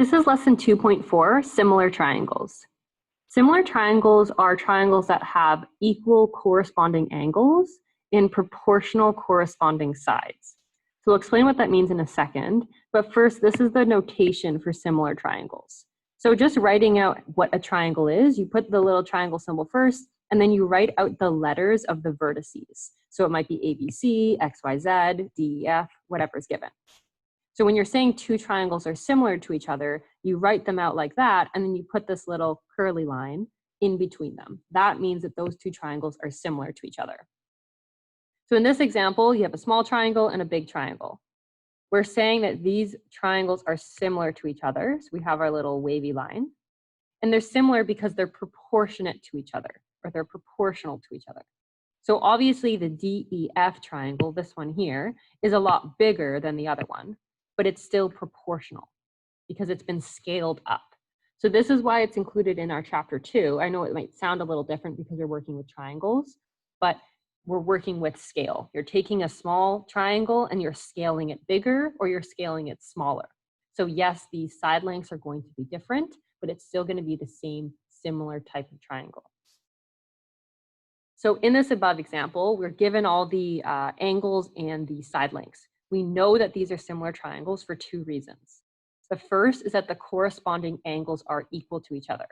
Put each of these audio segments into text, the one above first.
This is lesson 2.4, similar triangles. Similar triangles are triangles that have equal corresponding angles in proportional corresponding sides. So we'll explain what that means in a second, but first, this is the notation for similar triangles. So just writing out what a triangle is, you put the little triangle symbol first, and then you write out the letters of the vertices. So it might be ABC, XYZ, DEF, whatever is given. So when you're saying two triangles are similar to each other, you write them out like that, and then you put this little curly line in between them. That means that those two triangles are similar to each other. So in this example, you have a small triangle and a big triangle. We're saying that these triangles are similar to each other. So we have our little wavy line. And they're similar because they're proportionate to each other, or they're proportional to each other. So obviously the DEF triangle, this one here, is a lot bigger than the other one, but it's still proportional because it's been scaled up. So this is why it's included in our chapter 2. I know it might sound a little different because we're working with triangles, but we're working with scale. You're taking a small triangle and you're scaling it bigger, or you're scaling it smaller. So yes, these side lengths are going to be different, but it's still going to be the same similar type of triangle. So in this above example, we're given all the angles and the side lengths. We know that these are similar triangles for two reasons. The first is that the corresponding angles are equal to each other.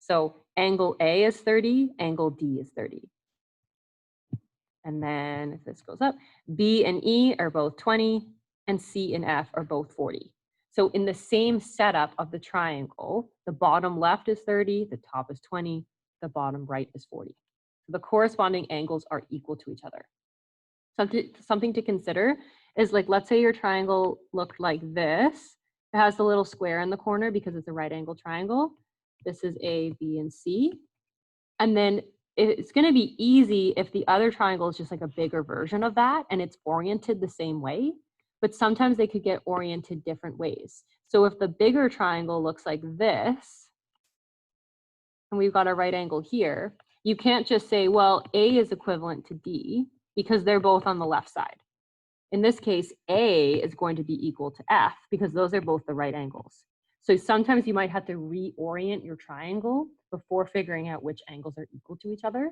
So angle A is 30, angle D is 30. And then if this goes up, B and E are both 20, and C and F are both 40. So in the same setup of the triangle, the bottom left is 30, the top is 20, the bottom right is 40. So the corresponding angles are equal to each other. Something to consider is, like, let's say your triangle looked like this. It has a little square in the corner because it's a right angle triangle. This is A, B, and C. And then it's going to be easy if the other triangle is just like a bigger version of that and it's oriented the same way, but sometimes they could get oriented different ways. So if the bigger triangle looks like this, and we've got a right angle here, you can't just say, well, A is equivalent to D because they're both on the left side. In this case, A is going to be equal to F because those are both the right angles. So sometimes you might have to reorient your triangle before figuring out which angles are equal to each other,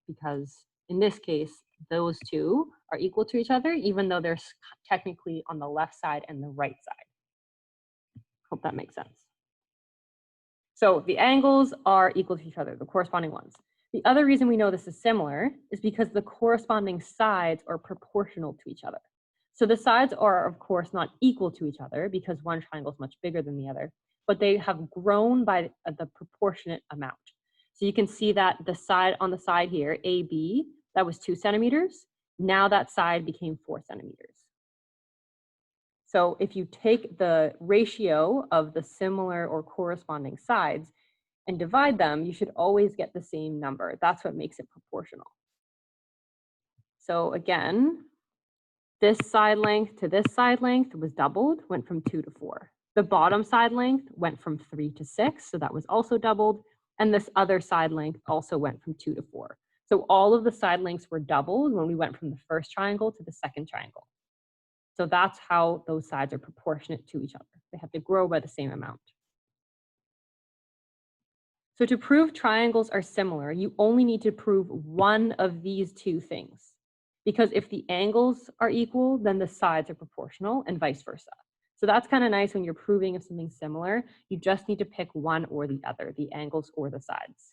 because in this case, those two are equal to each other, even though they're technically on the left side and the right side. Hope that makes sense. So the angles are equal to each other, the corresponding ones. The other reason we know this is similar is because the corresponding sides are proportional to each other. So the sides are, of course, not equal to each other because one triangle is much bigger than the other, but they have grown by the proportionate amount. So you can see that the side on the side here, AB, that was 2 centimeters. Now that side became 4 centimeters. So if you take the ratio of the similar or corresponding sides and divide them, you should always get the same number. That's what makes it proportional. So again, this side length to this side length was doubled, went from 2 to 4. The bottom side length went from 3 to 6, so that was also doubled. And this other side length also went from 2 to 4. So all of the side lengths were doubled when we went from the first triangle to the second triangle. So that's how those sides are proportionate to each other. They have to grow by the same amount. So to prove triangles are similar, you only need to prove one of these two things. Because if the angles are equal, then the sides are proportional and vice versa. So that's kind of nice when you're proving of something similar. You just need to pick one or the other, the angles or the sides.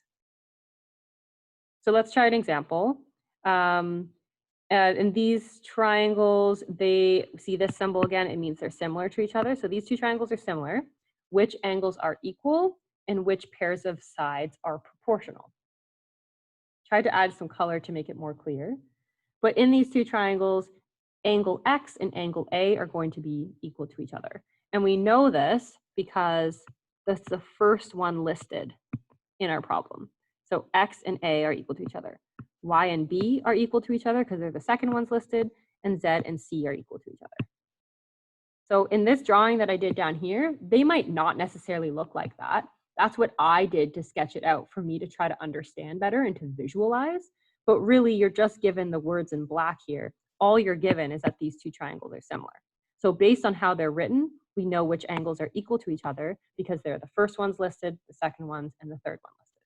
So let's try an example. In these triangles, they see this symbol again, it means they're similar to each other. So these two triangles are similar. Which angles are equal and which pairs of sides are proportional? Try to add some color to make it more clear. But in these two triangles, angle X and angle A are going to be equal to each other. And we know this because that's the first one listed in our problem. So X and A are equal to each other. Y and B are equal to each other because they're the second ones listed, and Z and C are equal to each other. So in this drawing that I did down here, they might not necessarily look like that. That's what I did to sketch it out for me to try to understand better and to visualize. But really, you're just given the words in black here. All you're given is that these two triangles are similar. So based on how they're written, we know which angles are equal to each other because they're the first ones listed, the second ones, and the third one listed.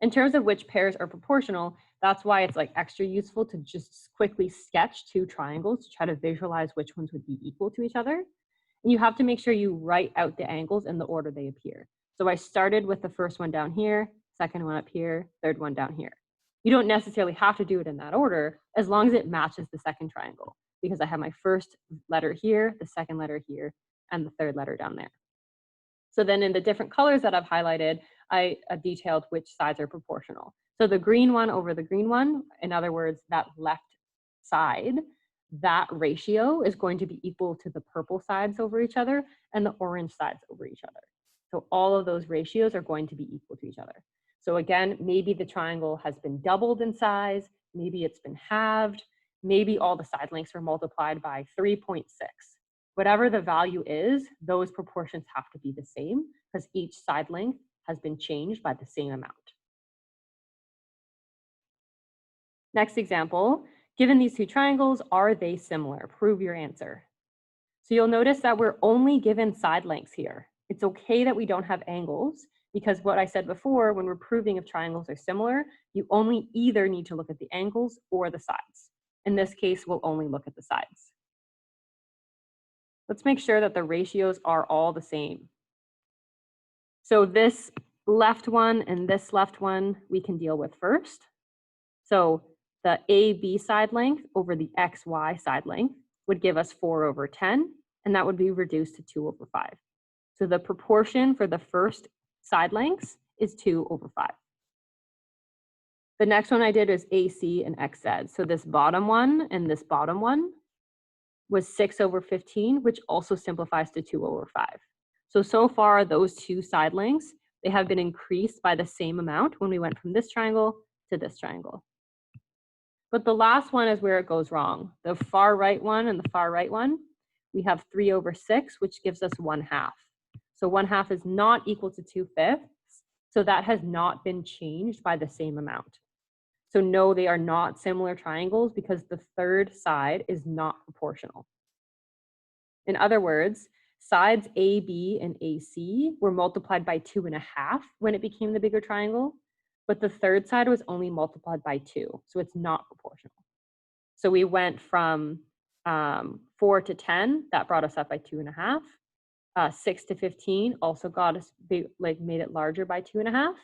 In terms of which pairs are proportional, that's why it's like extra useful to just quickly sketch two triangles to try to visualize which ones would be equal to each other. And you have to make sure you write out the angles in the order they appear. So I started with the first one down here, second one up here, third one down here. You don't necessarily have to do it in that order as long as it matches the second triangle, because I have my first letter here, the second letter here, and the third letter down there. So then in the different colors that I've highlighted, I detailed which sides are proportional. So the green one over the green one, in other words, that left side, that ratio is going to be equal to the purple sides over each other and the orange sides over each other. So all of those ratios are going to be equal to each other. So again, maybe the triangle has been doubled in size, maybe it's been halved, maybe all the side lengths are multiplied by 3.6. Whatever the value is, those proportions have to be the same because each side length has been changed by the same amount. Next example, given these two triangles, are they similar? Prove your answer. So you'll notice that we're only given side lengths here. It's okay that we don't have angles because what I said before, when we're proving if triangles are similar, you only either need to look at the angles or the sides. In this case, we'll only look at the sides. Let's make sure that the ratios are all the same. So this left one and this left one we can deal with first. So the AB side length over the XY side length would give us 4/10, and that would be reduced to 2/5. So the proportion for the first side lengths is 2/5. The next one I did is AC and XZ. So this bottom one and this bottom one was 6/15, which also simplifies to 2/5. So far, those two side lengths, they have been increased by the same amount when we went from this triangle to this triangle. But the last one is where it goes wrong. The far right one and the far right one, we have 3/6, which gives us 1/2. So 1/2 is not equal to 2/5. So that has not been changed by the same amount. So no, they are not similar triangles because the third side is not proportional. In other words, sides AB and AC were multiplied by 2.5 when it became the bigger triangle, but the third side was only multiplied by 2, so it's not proportional. So we went from 4 to 10, that brought us up by 2.5. 6 to 15 also got us made it larger by 2.5,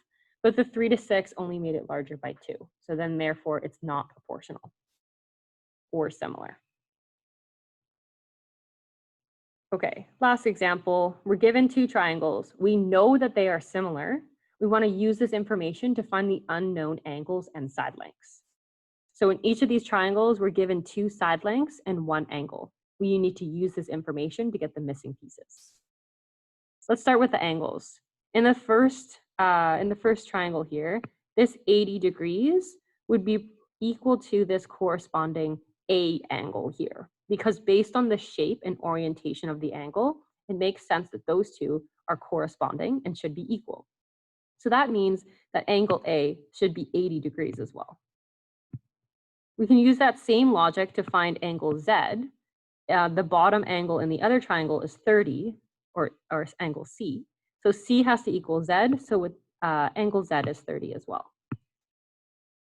but the 3 to 6 only made it larger by 2. So then therefore it's not proportional or similar. Okay, last example, we're given two triangles. We know that they are similar. We want to use this information to find the unknown angles and side lengths. So in each of these triangles, we're given two side lengths and one angle. We need to use this information to get the missing pieces. Let's start with the angles. In the first triangle here, this 80 degrees would be equal to this corresponding A angle here, because based on the shape and orientation of the angle, it makes sense that those two are corresponding and should be equal. So that means that angle A should be 80 degrees as well. We can use that same logic to find angle Z. The bottom angle in the other triangle is 30, or angle C. So C has to equal Z, so with angle Z is 30 as well.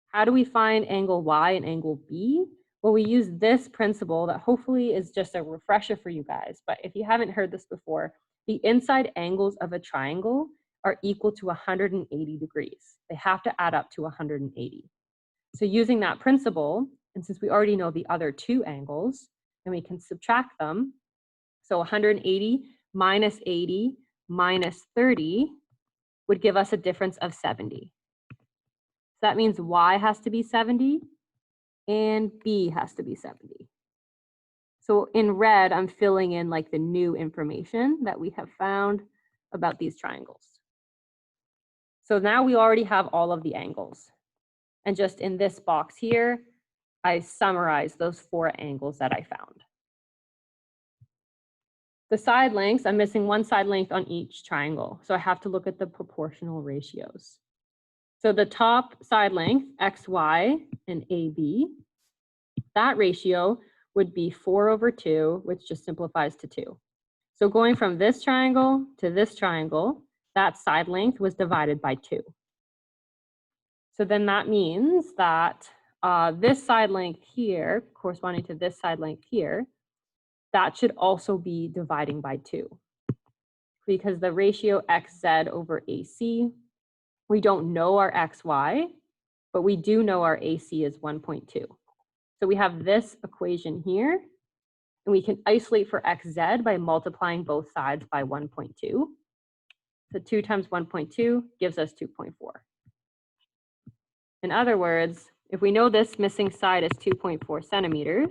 How do we find angle Y and angle B? Well, we use this principle that hopefully is just a refresher for you guys, but if you haven't heard this before, the inside angles of a triangle are equal to 180 degrees. They have to add up to 180. So using that principle, and since we already know the other two angles, then we can subtract them. So 180 minus 80 minus 30 would give us a difference of 70. So that means Y has to be 70 and B has to be 70. So in red, I'm filling in like the new information that we have found about these triangles. So now we already have all of the angles. And just in this box here, I summarized those 4 angles that I found. The side lengths, I'm missing one side length on each triangle. So I have to look at the proportional ratios. So the top side length, XY and AB, that ratio would be 4/2, which just simplifies to 2. So going from this triangle to this triangle, that side length was divided by 2. So then that means that this side length here, corresponding to this side length here, that should also be dividing by 2. Because the ratio xz over AC, we don't know our xy, but we do know our AC is 1.2. So we have this equation here, and we can isolate for xz by multiplying both sides by 1.2. So 2 times 1.2 gives us 2.4. In other words, if we know this missing side is 2.4 centimeters,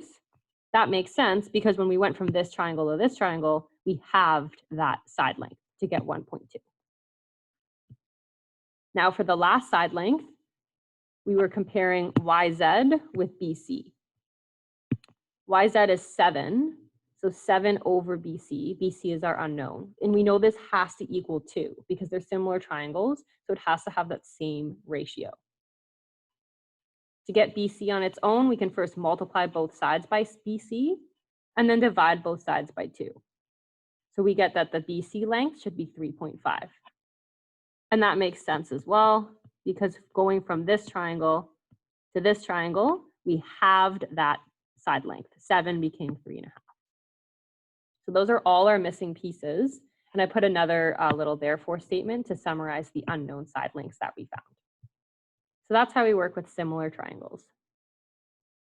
that makes sense because when we went from this triangle to this triangle, we halved that side length to get 1.2. Now for the last side length, we were comparing YZ with BC. YZ is 7, so 7 over BC. BC is our unknown. And we know this has to equal 2 because they're similar triangles, so it has to have that same ratio. To get BC on its own, we can first multiply both sides by BC and then divide both sides by 2. So we get that the BC length should be 3.5. And that makes sense as well because going from this triangle to this triangle, we halved that side length. 7 became 3.5. So those are all our missing pieces. And I put another little therefore statement to summarize the unknown side lengths that we found. So that's how we work with similar triangles.